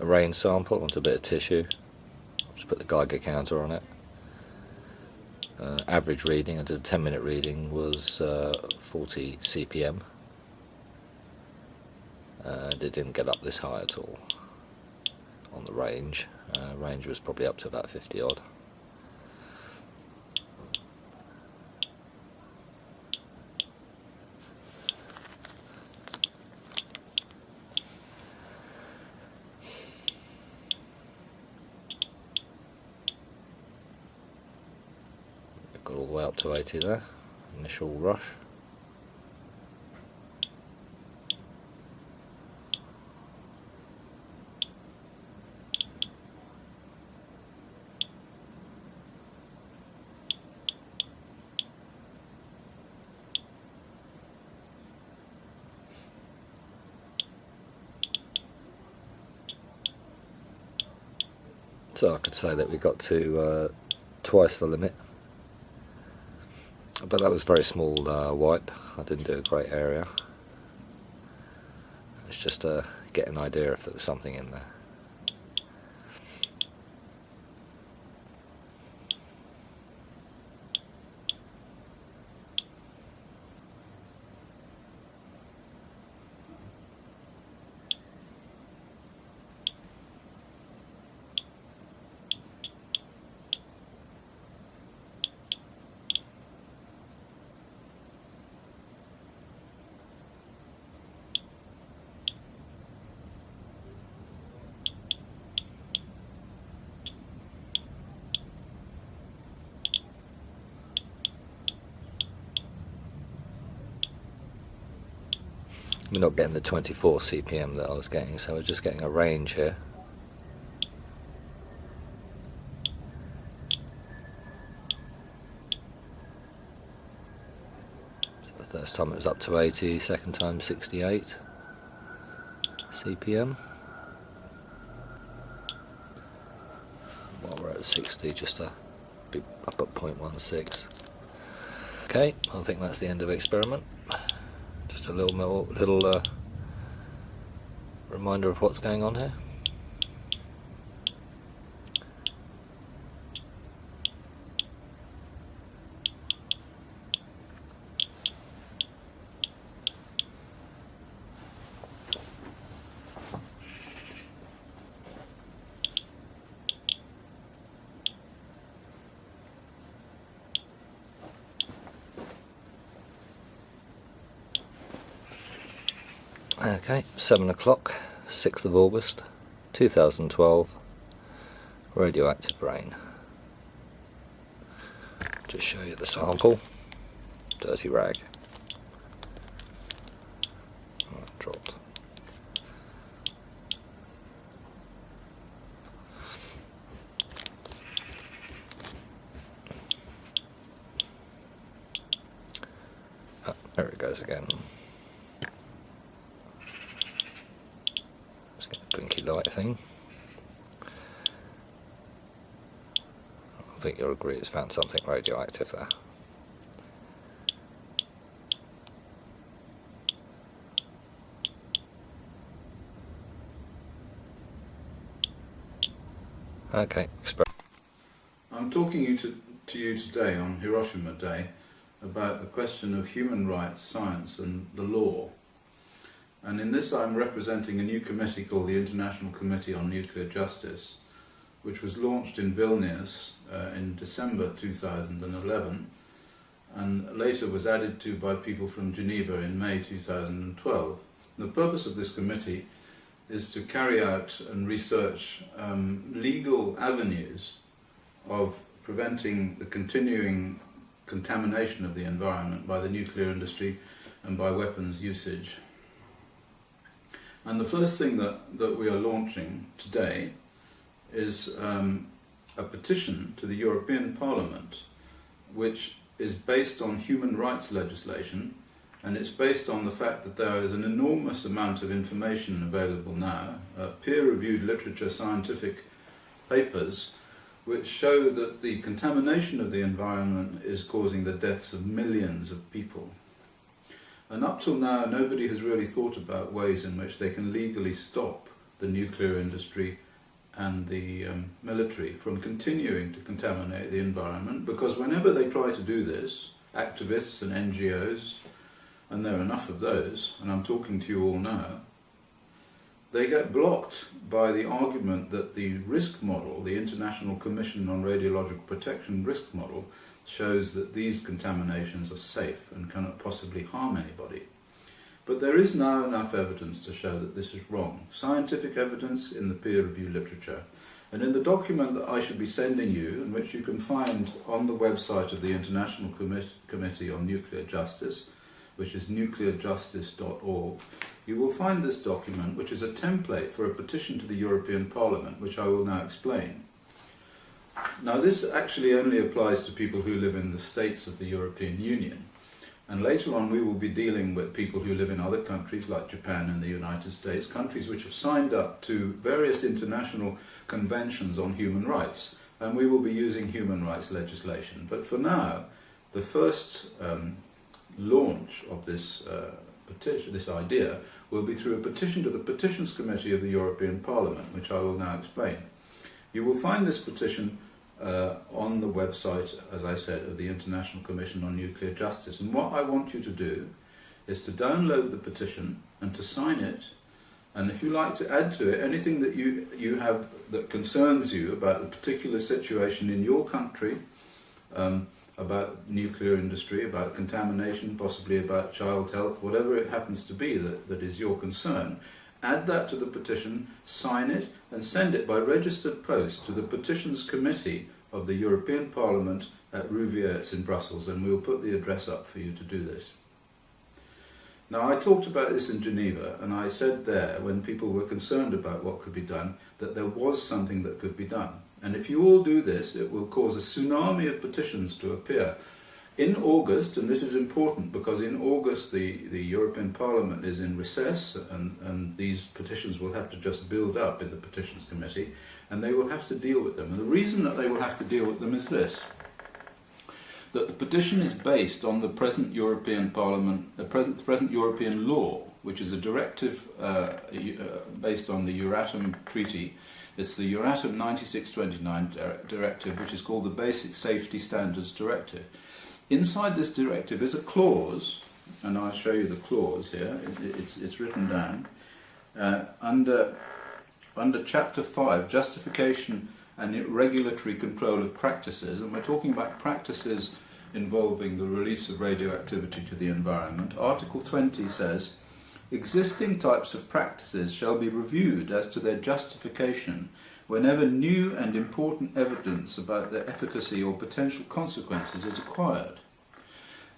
rain sample onto a bit of tissue. Just put the Geiger counter on it. Average reading, I did a 10-minute reading, was 40 CPM. And it didn't get up this high at all on the range. Range was probably up to about 50 odd. Got all the way up to 80 there, initial rush. So I could say that we got to twice the limit. But that was a very small wipe. I didn't do a great area. It's just to get an idea if there was something in there. We're not getting the 24 CPM that I was getting, so we're just getting a range here. So the first time it was up to 80, second time 68 CPM. While we're at 60, just to be up at 0.16. Okay, I think that's the end of the experiment. Just a little reminder of what's going on here. Okay, 7 o'clock, 6th of August, 2012, radioactive rain. Just show you the sample, dirty rag. Oh, it dropped. Oh, there it goes again. Blinky light thing. I think you'll agree it's found something radioactive there. Okay, I'm talking to you today on Hiroshima Day about the question of human rights, science and the law. And in this I'm representing a new committee called the International Committee on Nuclear Justice, which was launched in Vilnius in December 2011 and later was added to by people from Geneva in May 2012. The purpose of this committee is to carry out and research legal avenues of preventing the continuing contamination of the environment by the nuclear industry and by weapons usage. And the first thing that we are launching today is a petition to the European Parliament, which is based on human rights legislation, and it's based on the fact that there is an enormous amount of information available now, peer-reviewed literature, scientific papers, which show that the contamination of the environment is causing the deaths of millions of people. And up till now, nobody has really thought about ways in which they can legally stop the nuclear industry and the military from continuing to contaminate the environment, because whenever they try to do this, activists and NGOs, and there are enough of those, and I'm talking to you all now, they get blocked by the argument that the risk model, the International Commission on Radiological Protection risk model, shows that these contaminations are safe and cannot possibly harm anybody. But there is now enough evidence to show that this is wrong. Scientific evidence in the peer-reviewed literature. And in the document that I should be sending you, and which you can find on the website of the International Committee on Nuclear Justice, which is nuclearjustice.org, you will find this document, which is a template for a petition to the European Parliament, which I will now explain. Now, this actually only applies to people who live in the states of the European Union. And later on we will be dealing with people who live in other countries like Japan and the United States, countries which have signed up to various international conventions on human rights. And we will be using human rights legislation. But for now, the first launch of this petition, this idea, will be through a petition to the Petitions Committee of the European Parliament, which I will now explain. You will find this petition on the website, as I said, of the International Commission on Nuclear Justice. And what I want you to do is to download the petition and to sign it. And if you like to add to it anything that you have that concerns you about the particular situation in your country, about nuclear industry, about contamination, possibly about child health, whatever it happens to be that is your concern, add that to the petition, sign it, and send it by registered post to the Petitions Committee of the European Parliament at Rouviers in Brussels, and we'll put the address up for you to do this. Now, I talked about this in Geneva, and I said there, when people were concerned about what could be done, that there was something that could be done. And if you all do this, it will cause a tsunami of petitions to appear. In August, and this is important because in August the European Parliament is in recess, and these petitions will have to just build up in the Petitions Committee, and they will have to deal with them. And the reason that they will have to deal with them is this: that the petition is based on the present European Parliament, the present European law, which is a directive based on the EURATOM Treaty. It's the EURATOM 96/29 directive, which is called the Basic Safety Standards Directive. Inside this directive is a clause, and I'll show you the clause here. It's written down under Chapter 5, Justification and Regulatory Control of Practices, and we're talking about practices involving the release of radioactivity to the environment. Article 20 says, existing types of practices shall be reviewed as to their justification whenever new and important evidence about their efficacy or potential consequences is acquired.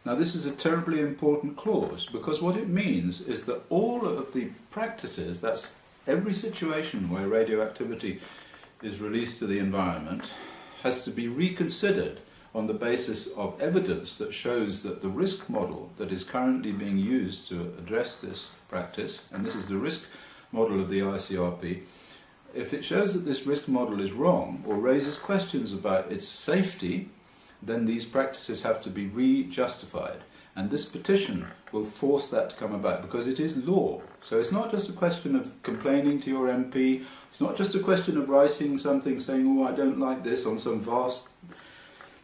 Now, this is a terribly important clause, because what it means is that all of the practices, that's every situation where radioactivity is released to the environment, has to be reconsidered on the basis of evidence that shows that the risk model that is currently being used to address this practice, and this is the risk model of the ICRP, if it shows that this risk model is wrong or raises questions about its safety, then these practices have to be re-justified. And this petition will force that to come about, because it is law. So it's not just a question of complaining to your MP, it's not just a question of writing something saying, oh, I don't like this, on some vast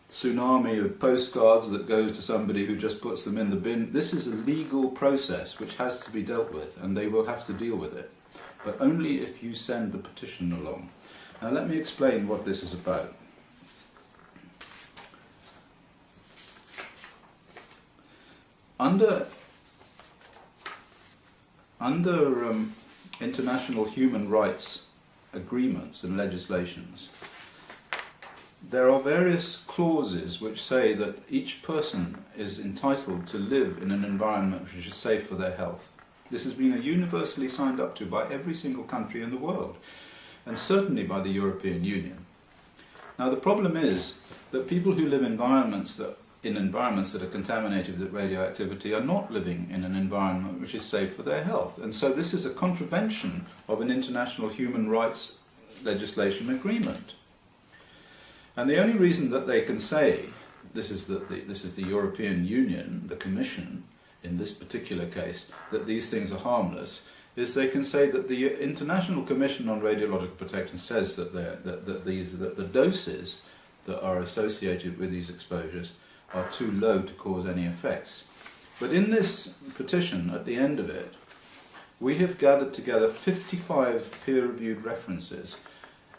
tsunami of postcards that go to somebody who just puts them in the bin. This is a legal process which has to be dealt with, and they will have to deal with it. But only if you send the petition along. Now let me explain what this is about. Under international human rights agreements and legislations, there are various clauses which say that each person is entitled to live in an environment which is safe for their health. This has been universally signed up to by every single country in the world, and certainly by the European Union. Now, the problem is that people who live in environments that are contaminated with radioactivity are not living in an environment which is safe for their health. And so this is a contravention of an international human rights legislation agreement. And the only reason that they can say this is the European Union, the Commission, in this particular case, that these things are harmless, is they can say that the International Commission on Radiological Protection says that the doses that are associated with these exposures are too low to cause any effects. But in this petition, at the end of it, we have gathered together 55 peer-reviewed references,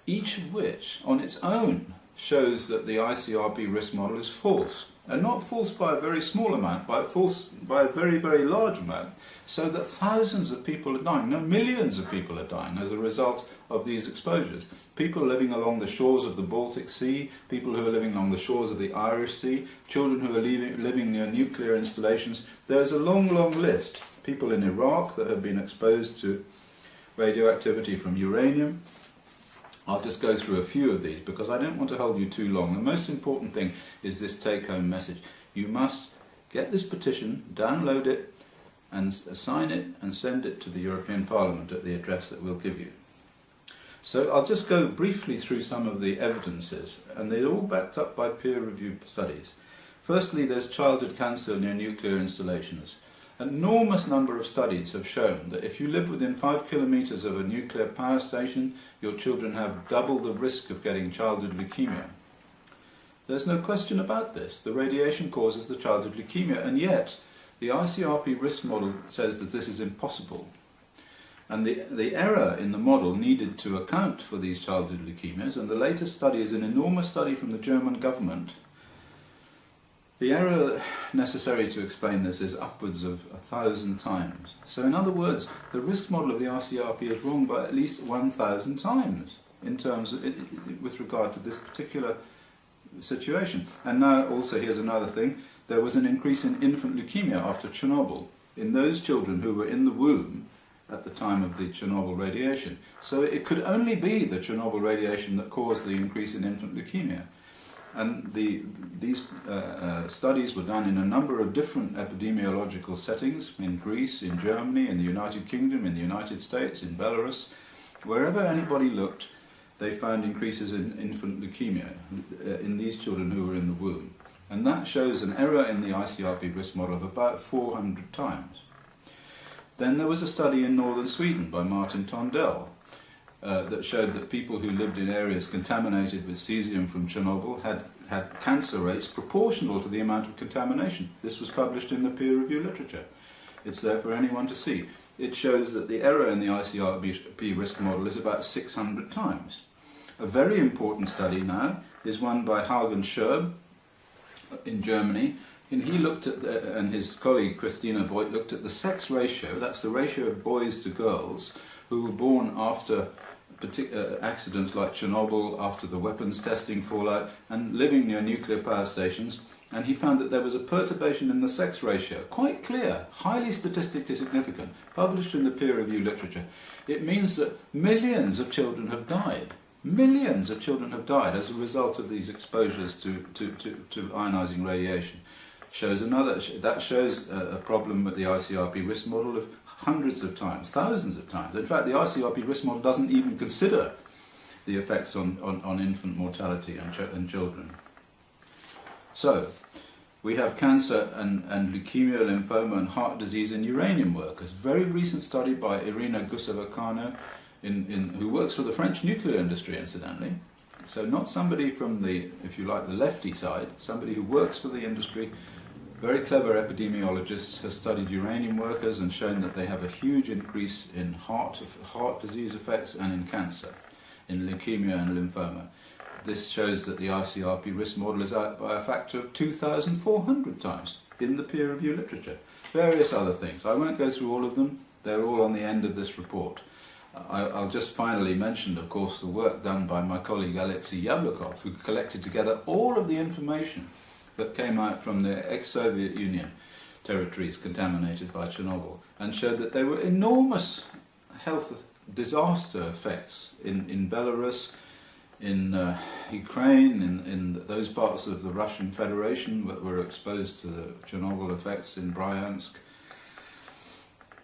each of which, on its own, shows that the ICRP risk model is false. And not false by a very small amount, but false by a very, very large amount, so that thousands of people are dying, no, millions of people are dying as a result of these exposures. People living along the shores of the Baltic Sea, people who are living along the shores of the Irish Sea, children who are living near nuclear installations. There's a long, long list. People in Iraq that have been exposed to radioactivity from uranium. I'll just go through a few of these because I don't want to hold you too long. The most important thing is this take-home message. You must get this petition, download it, and sign it and send it to the European Parliament at the address that we'll give you. So I'll just go briefly through some of the evidences, and they're all backed up by peer-reviewed studies. Firstly, there's childhood cancer near nuclear installations. An enormous number of studies have shown that if you live within 5 kilometres of a nuclear power station, your children have double the risk of getting childhood leukemia. There's no question about this. The radiation causes the childhood leukemia, and yet the ICRP risk model says that this is impossible. And the error in the model needed to account for these childhood leukemias, and the latest study is an enormous study from the German government. The error necessary to explain this is upwards of 1,000 times. So in other words, the risk model of the ICRP is wrong by at least 1,000 times in terms of, with regard to this particular situation. And now also here's another thing. There was an increase in infant leukemia after Chernobyl in those children who were in the womb at the time of the Chernobyl radiation. So it could only be the Chernobyl radiation that caused the increase in infant leukemia. And these studies were done in a number of different epidemiological settings, in Greece, in Germany, in the United Kingdom, in the United States, in Belarus. Wherever anybody looked, they found increases in infant leukemia in these children who were in the womb. And that shows an error in the ICRP risk model of about 400 times. Then there was a study in northern Sweden by Martin Tondell, that showed that people who lived in areas contaminated with cesium from Chernobyl had cancer rates proportional to the amount of contamination. This was published in the peer-reviewed literature. It's there for anyone to see. It shows that the error in the ICRP risk model is about 600 times. A very important study now is one by Hagen Scherb in Germany, and he looked at, and his colleague Christina Voigt looked at the sex ratio, that's the ratio of boys to girls, who were born after accidents like Chernobyl, after the weapons testing fallout, and living near nuclear power stations, and he found that there was a perturbation in the sex ratio, quite clear, highly statistically significant, published in the peer-reviewed literature. It means that millions of children have died. Millions of children have died as a result of these exposures to ionising radiation. That shows a problem with the ICRP risk model of hundreds of times, thousands of times. In fact, the ICRP risk model doesn't even consider the effects on infant mortality and children. So, we have cancer and leukemia, lymphoma and heart disease in uranium workers. Very recent study by Irina Guseva-Kano, who works for the French nuclear industry, incidentally. So not somebody from the, if you like, the lefty side, somebody who works for the industry. Very clever epidemiologist, has studied uranium workers and shown that they have a huge increase in heart disease effects and in cancer, in leukemia and lymphoma. This shows that the ICRP risk model is out by a factor of 2,400 times in the peer-reviewed literature. Various other things. I won't go through all of them. They're all on the end of this report. I'll just finally mention, of course, the work done by my colleague Alexei Yablokov, who collected together all of the information that came out from the ex-Soviet Union territories contaminated by Chernobyl, and showed that there were enormous health disaster effects in Belarus, in Ukraine, in those parts of the Russian Federation that were exposed to the Chernobyl effects, in Bryansk.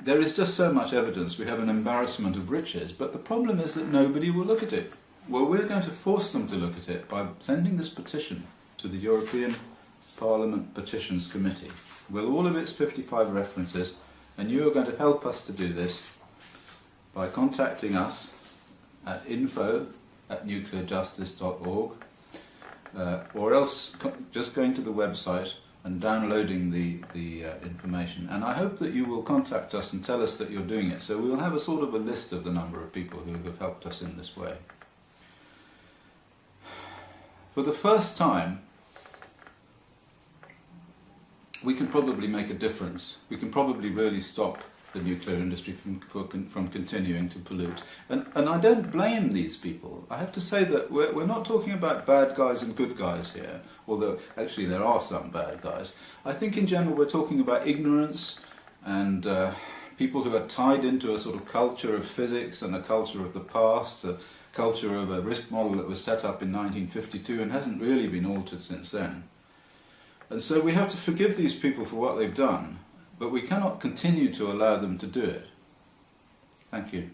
There is just so much evidence. We have an embarrassment of riches, but the problem is that nobody will look at it. Well, we're going to force them to look at it by sending this petition to the European Parliament Petitions Committee with all of its 55 references, and you are going to help us to do this. by contacting us at info@nuclearjustice.org, or else just going to the website and downloading the information. And I hope that you will contact us and tell us that you're doing it, so we'll have a sort of a list of the number of people who have helped us in this way. For the first time, we can probably make a difference. We can probably really stop the nuclear industry from continuing to pollute. And I don't blame these people. I have to say that we're not talking about bad guys and good guys here, although actually there are some bad guys. I think in general we're talking about ignorance and people who are tied into a sort of culture of physics and a culture of the past, a culture of a risk model that was set up in 1952 and hasn't really been altered since then. And so we have to forgive these people for what they've done, but we cannot continue to allow them to do it. Thank you.